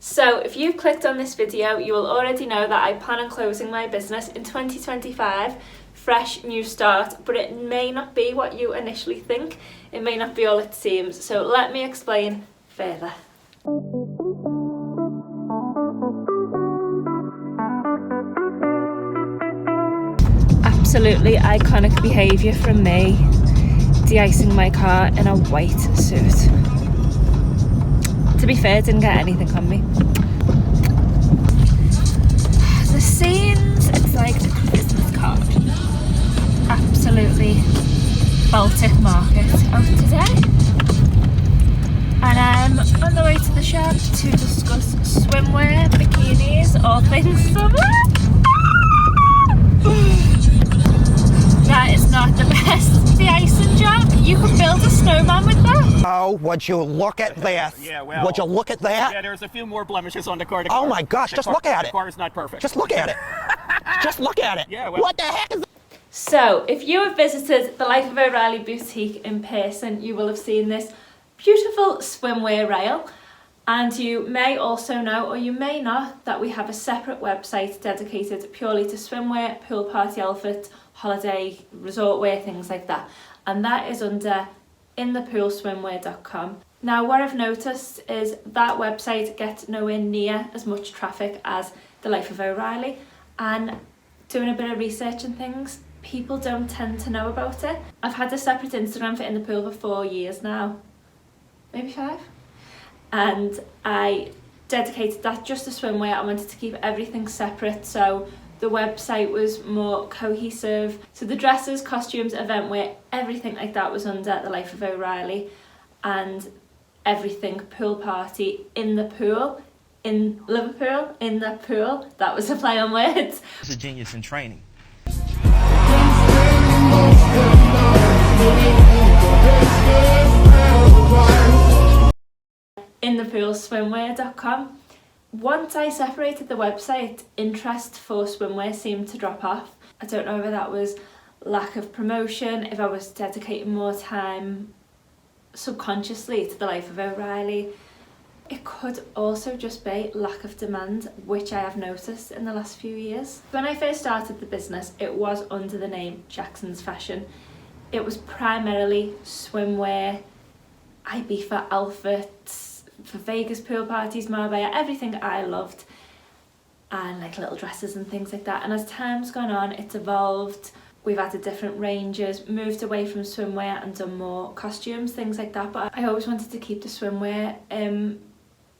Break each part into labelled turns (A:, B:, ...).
A: So if you've clicked on this video, you will already know that I plan on closing my business in 2025, fresh new start, but it may not be what you initially think. It may not be all it seems. So let me explain further. Absolutely iconic behaviour from me, de-icing my car in a white suit. To be fair, didn't get anything on me. The scenes, it's like a Christmas card. Absolutely Baltic market out today. And I'm on the way to the shop to discuss swimwear, bikinis, all things summer. That is not the best de-icing job. You can build a snowman with that.
B: Oh, would you look at that?
C: Yeah, well.
B: Would you look at that?
C: Yeah, there's a few more blemishes on the car.
B: Oh my gosh, just look at it.
C: The car is not perfect.
B: Just look at it. Just look at it.
C: Yeah, well.
B: What the heck is that?
A: So, if you have visited the Life of O'Reilly boutique in person, you will have seen this beautiful swimwear rail. And you may also know, or you may not, that we have a separate website dedicated purely to swimwear, pool party outfits, holiday, resort wear, things like that. And that is under inthepoolswimwear.com. Now, what I've noticed is that website gets nowhere near as much traffic as the Life of O'Reilly. And doing a bit of research and things, people don't tend to know about it. I've had a separate Instagram for In The Pool for 4 years now, maybe 5. And I dedicated that just to swimwear. I wanted to keep everything separate, so the website was more cohesive. So the dresses, costumes, event wear, everything like that was under the Life of O'Reilly, and everything pool party in the pool, in Liverpool, in the pool. That was a play on words.
D: He's a genius in training.
A: Inthepoolswimwear.com. Once I separated the website, interest for swimwear seemed to drop off. I don't know whether that was lack of promotion, if I was dedicating more time subconsciously to the Life of O'Reilly. It could also just be lack of demand, which I have noticed in the last few years. When I first started the business, it was under the name Jackson's Fashion. It was primarily swimwear, Ibiza outfits, for Vegas pool parties, Marbella, everything I loved, and like little dresses and things like that. And as time's gone on, it's evolved. We've added different ranges, moved away from swimwear and done more costumes, things like that. But I always wanted to keep the swimwear,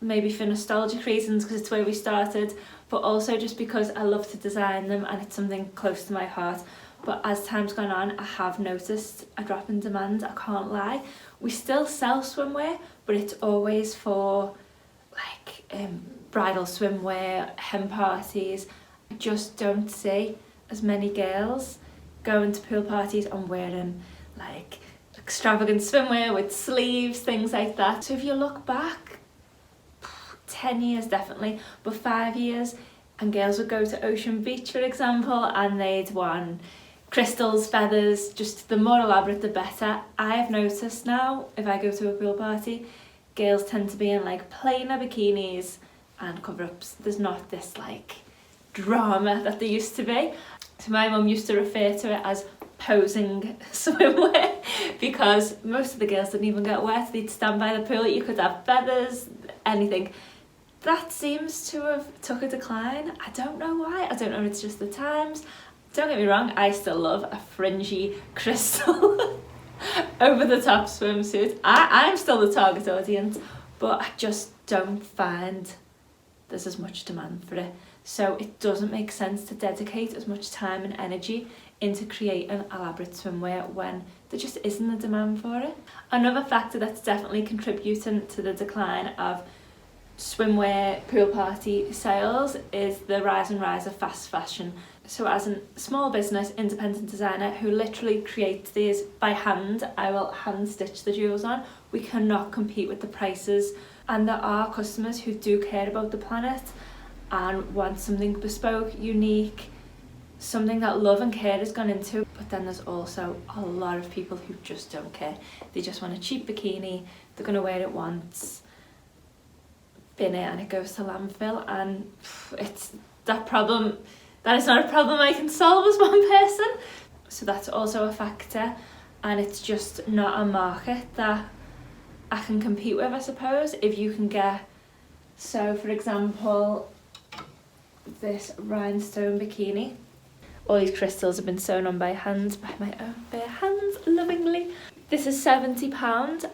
A: maybe for nostalgic reasons because it's where we started, but also just because I love to design them and it's something close to my heart. But as time's gone on, I have noticed a drop in demand, I can't lie. We still sell swimwear, but it's always for like bridal swimwear, hen parties. I just don't see as many girls going to pool parties and wearing like extravagant swimwear with sleeves, things like that. So if you look back, 10 years definitely, but 5 years, and girls would go to Ocean Beach, for example, and they'd want crystals, feathers, just the more elaborate the better. I have noticed now, if I go to a pool party, girls tend to be in like plainer bikinis and cover-ups. There's not this like drama that there used to be. So my mum used to refer to it as posing swimwear because most of the girls didn't even get wet. They'd stand by the pool, you could have feathers, anything. That seems to have took a decline. I don't know why. I don't know if it's just the times. Don't get me wrong, I still love a fringy crystal over the top swimsuit. I'm still the target audience, but I just don't find there's as much demand for it. So it doesn't make sense to dedicate as much time and energy into creating elaborate swimwear when there just isn't a demand for it. Another factor that's definitely contributing to the decline of swimwear pool party sales is the rise of fast fashion. So as a small business independent designer who literally creates these by hand, I will hand stitch the jewels on. We cannot compete with the prices, and there are customers who do care about the planet and want something bespoke, unique, something that love and care has gone into. But then there's also a lot of people who just don't care. They just want a cheap bikini, they're going to wear it once, bin it and it goes to landfill, and it's that problem. That is not a problem I can solve as one person. So that's also a factor, and it's just not a market that I can compete with, I suppose. If you can get, so for example, this rhinestone bikini. All these crystals have been sewn on by hand, by my own bare hands, lovingly. This is £70.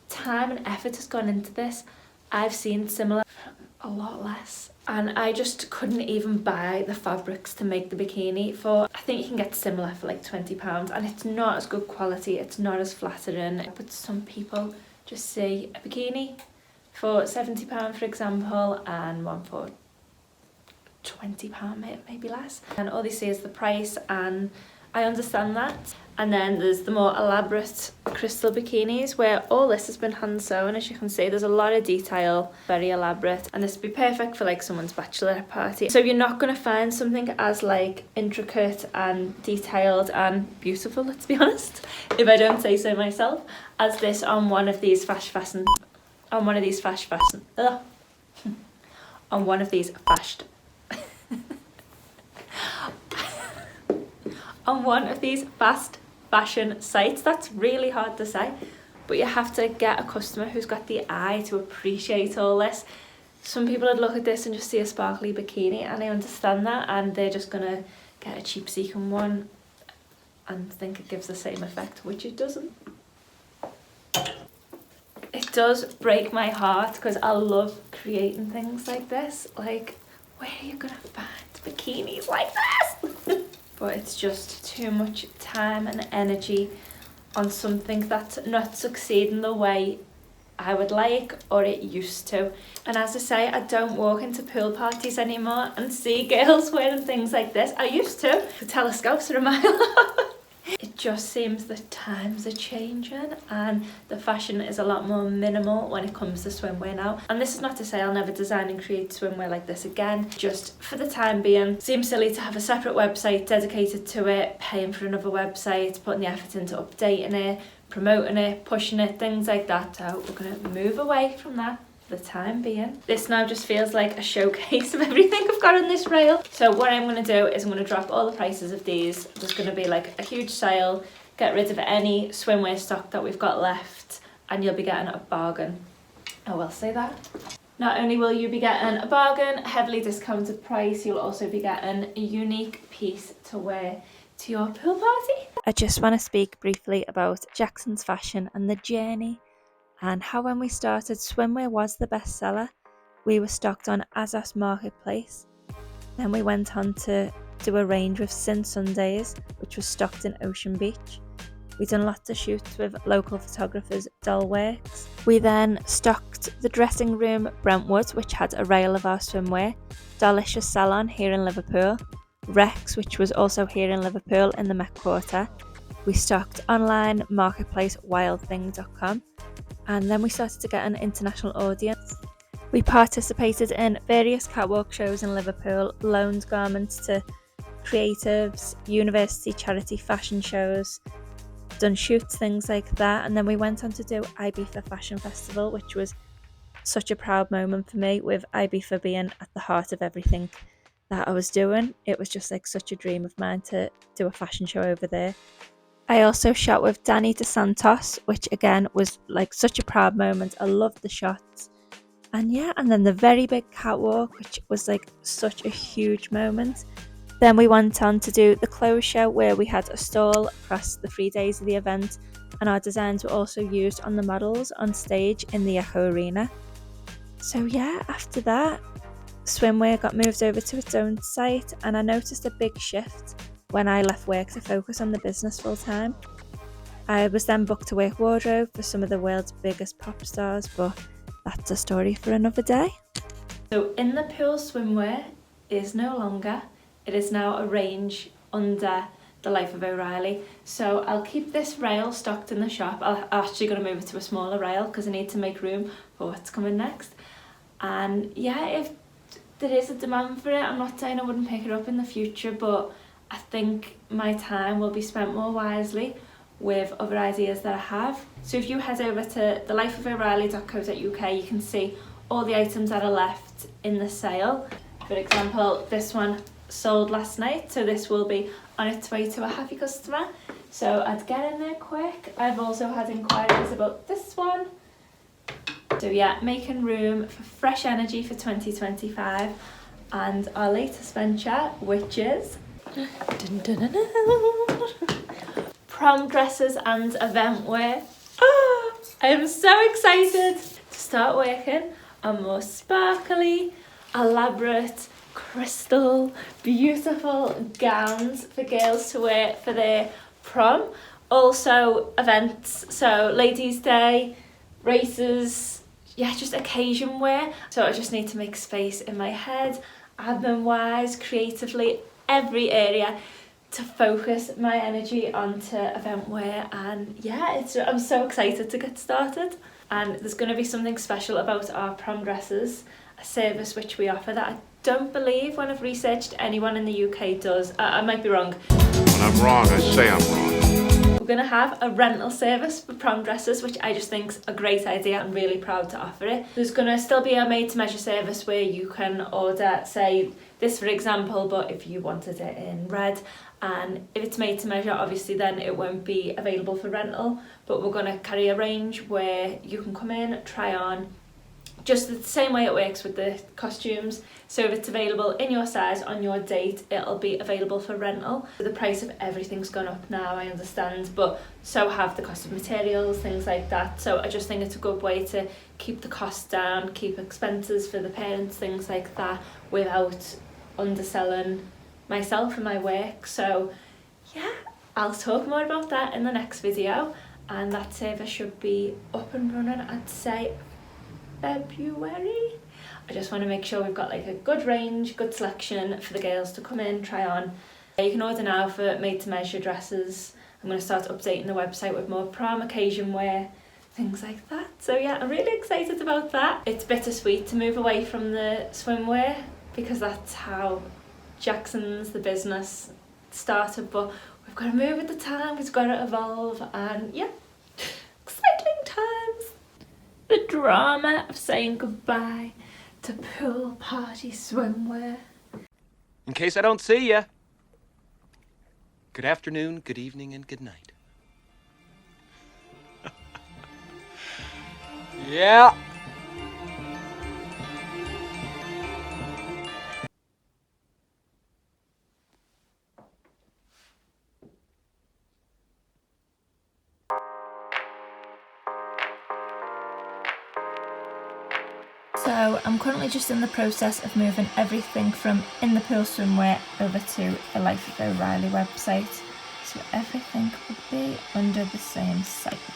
A: Time and effort has gone into this. I've seen similar, a lot less. And I just couldn't even buy the fabrics to make the bikini for, I think you can get similar for like £20, and it's not as good quality, it's not as flattering. But some people just see a bikini for £70, for example, and one for £20, maybe less. And all they see is the price, and I understand that. And then there's the more elaborate crystal bikinis where all this has been hand sewn. As you can see, there's a lot of detail, very elaborate, and this would be perfect for like someone's bachelorette party. So you're not going to find something as like intricate and detailed and beautiful, let's be honest, if I don't say so myself, as this on one of these on one of these fast fashion sites. That's really hard to say, but you have to get a customer who's got the eye to appreciate all this. Some people would look at this and just see a sparkly bikini, and I understand that, and they're just gonna get a cheap sequin one and think it gives the same effect, which it doesn't. It does break my heart because I love creating things like this. Like, where are you gonna find bikinis like this? But it's just too much time and energy on something that's not succeeding the way I would like, or it used to. And as I say, I don't walk into pool parties anymore and see girls wearing things like this. I used to. The telescopes are a mile off. It just seems that times are changing and the fashion is a lot more minimal when it comes to swimwear now. And this is not to say I'll never design and create swimwear like this again. Just for the time being, seems silly to have a separate website dedicated to it, paying for another website, putting the effort into updating it, promoting it, pushing it, things like that. So we're going to move away from that for the time being. This now just feels like a showcase of everything I've got on this rail. So what I'm going to do is I'm going to drop all the prices of these. There's going to be like a huge sale, get rid of any swimwear stock that we've got left, and you'll be getting a bargain. I will say that. Not only will you be getting a bargain, heavily discounted price, you'll also be getting a unique piece to wear to your pool party. I just want to speak briefly about Jackson's fashion and the journey, and how when we started, swimwear was the best seller. We were stocked on ASOS Marketplace. Then we went on to do a range with Sin Sundays, which was stocked in Ocean Beach. We done lots of shoots with local photographers, Dollworks. We then stocked the dressing room Brentwood, which had a rail of our swimwear, Delicious Salon here in Liverpool, Rex, which was also here in Liverpool in the Met Quarter. We stocked online marketplace wildthing.com, and then we started to get an international audience. We participated in various catwalk shows in Liverpool, loaned garments to creatives, university charity fashion shows, done shoots, things like that. And then we went on to do Ibiza Fashion Festival, which was such a proud moment for me, with Ibiza being at the heart of everything that I was doing. It was just like such a dream of mine to do a fashion show over there. I also shot with Danny DeSantos, which again was like such a proud moment. I loved the shots. And yeah, and then the very big catwalk, which was like such a huge moment. Then we went on to do the clothes show, where we had a stall across the 3 days of the event, and our designs were also used on the models on stage in the Echo Arena. So yeah, after that, swimwear got moved over to its own site, and I noticed a big shift when I left work to focus on the business full time. I was then booked to work wardrobe for some of the world's biggest pop stars, but that's a story for another day. So In The Pool swimwear is no longer, it is now a range under The Life of O'Reilly. So I'll keep this rail stocked in the shop. I'm actually going to move it to a smaller rail because I need to make room for what's coming next. And yeah, if there is a demand for it, I'm not saying I wouldn't pick it up in the future, but I think my time will be spent more wisely with other ideas that I have. So if you head over to thelifeofO'Reilly.co.uk, you can see all the items that are left in the sale. For example, this one sold last night, so this will be on its way to a happy customer. So I'd get in there quick. I've also had inquiries about this one. So yeah, making room for fresh energy for 2025 and our latest venture, which is prom dresses and event wear. Oh, I am so excited to start working on more sparkly, elaborate, crystal, beautiful gowns for girls to wear for their prom. Also events, so ladies' day, races, yeah, just occasion wear. So I just need to make space in my head, admin wise, creatively, every area, to focus my energy onto event wear. And yeah, I'm so excited to get started. And there's going to be something special about our prom dresses, a service which we offer that I don't believe, when I've researched, anyone in the UK does. I might be wrong.
D: When I'm wrong, I say I'm wrong.
A: We're going to have a rental service for prom dresses, which I just think's a great idea. I'm really proud to offer it. There's going to still be a made-to-measure service where you can order, say, this for example, but if you wanted it in red, and if it's made to measure, obviously then it won't be available for rental, but we're going to carry a range where you can come in, try on, just the same way it works with the costumes. So if it's available in your size on your date, it'll be available for rental. The price of everything's gone up now, I understand, but so have the cost of materials, things like that. So I just think it's a good way to keep the costs down, keep expenses for the parents, things like that, without underselling myself and my work. So yeah, I'll talk more about that in the next video, and that service should be up and running, I'd say February. I just want to make sure we've got like a good range, good selection for the girls to come in, try on. You can order now for made to measure dresses. I'm going to start updating the website with more prom occasion wear, things like that. So yeah, I'm really excited about that. It's bittersweet to move away from the swimwear because that's how Jackson's, the business, started, but we've got to move with the time, we've got to evolve, and yeah, exciting times. The drama of saying goodbye to pool party swimwear.
E: In case I don't see ya, good afternoon, good evening, and good night. Yeah.
A: So I'm currently just in the process of moving everything from In the Pool swimwear over to the Life of O'Reilly website. So everything will be under the same site.